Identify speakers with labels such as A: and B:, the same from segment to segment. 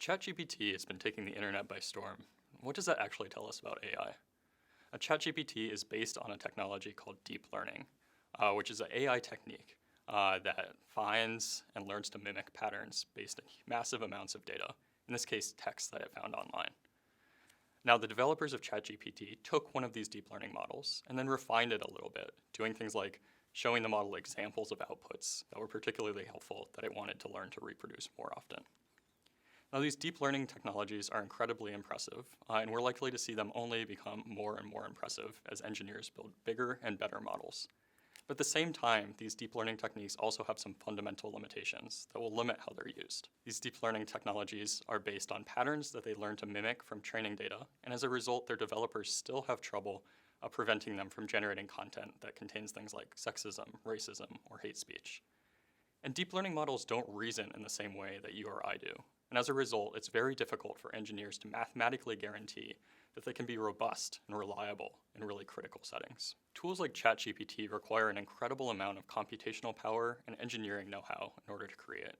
A: ChatGPT has been taking the internet by storm. What does that actually tell us about AI? A ChatGPT is based on a technology called deep learning, which is an AI technique that finds and learns to mimic patterns based on massive amounts of data, in this case, text that it found online. Now, the developers of ChatGPT took one of these deep learning models and then refined it a little bit, doing things like showing the model examples of outputs that were particularly helpful that it wanted to learn to reproduce more often. Now, these deep learning technologies are incredibly impressive, and we're likely to see them only become more and more impressive as engineers build bigger and better models. But at the same time, these deep learning techniques also have some fundamental limitations that will limit how they're used. These deep learning technologies are based on patterns that they learn to mimic from training data, and as a result, their developers still have trouble preventing them from generating content that contains things like sexism, racism, or hate speech. And deep learning models don't reason in the same way that you or I do. And as a result, it's very difficult for engineers to mathematically guarantee that they can be robust and reliable in really critical settings. Tools like ChatGPT require an incredible amount of computational power and engineering know-how in order to create.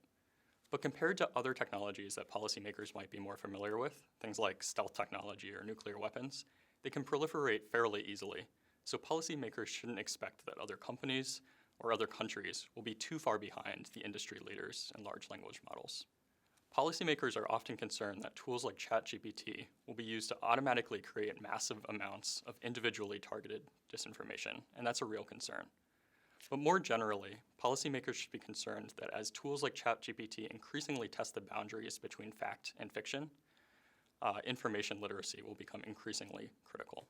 A: But compared to other technologies that policymakers might be more familiar with, things like stealth technology or nuclear weapons, they can proliferate fairly easily. So policymakers shouldn't expect that other companies or other countries will be too far behind the industry leaders in large language models. Policymakers are often concerned that tools like ChatGPT will be used to automatically create massive amounts of individually targeted disinformation, and that's a real concern. But more generally, policymakers should be concerned that as tools like ChatGPT increasingly test the boundaries between fact and fiction, information literacy will become increasingly critical.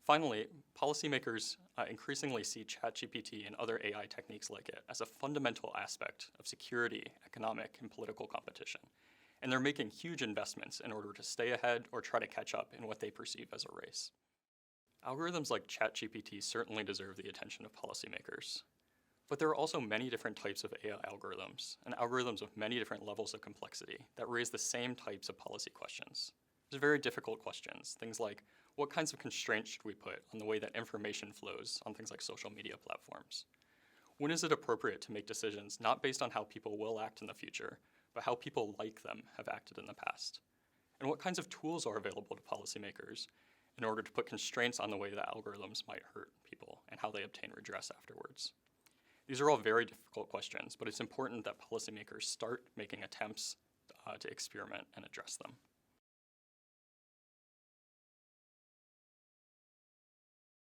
A: Finally, policymakers increasingly see ChatGPT and other AI techniques like it as a fundamental aspect of security, economic, and political competition. And they're making huge investments in order to stay ahead or try to catch up in what they perceive as a race. Algorithms like ChatGPT certainly deserve the attention of policymakers. But there are also many different types of AI algorithms, and algorithms with many different levels of complexity that raise the same types of policy questions. These are very difficult questions, things like, what kinds of constraints should we put on the way that information flows on things like social media platforms? When is it appropriate to make decisions not based on how people will act in the future, but how people like them have acted in the past? And what kinds of tools are available to policymakers in order to put constraints on the way that algorithms might hurt people and how they obtain redress afterwards? These are all very difficult questions, but it's important that policymakers start making attempts to experiment and address them.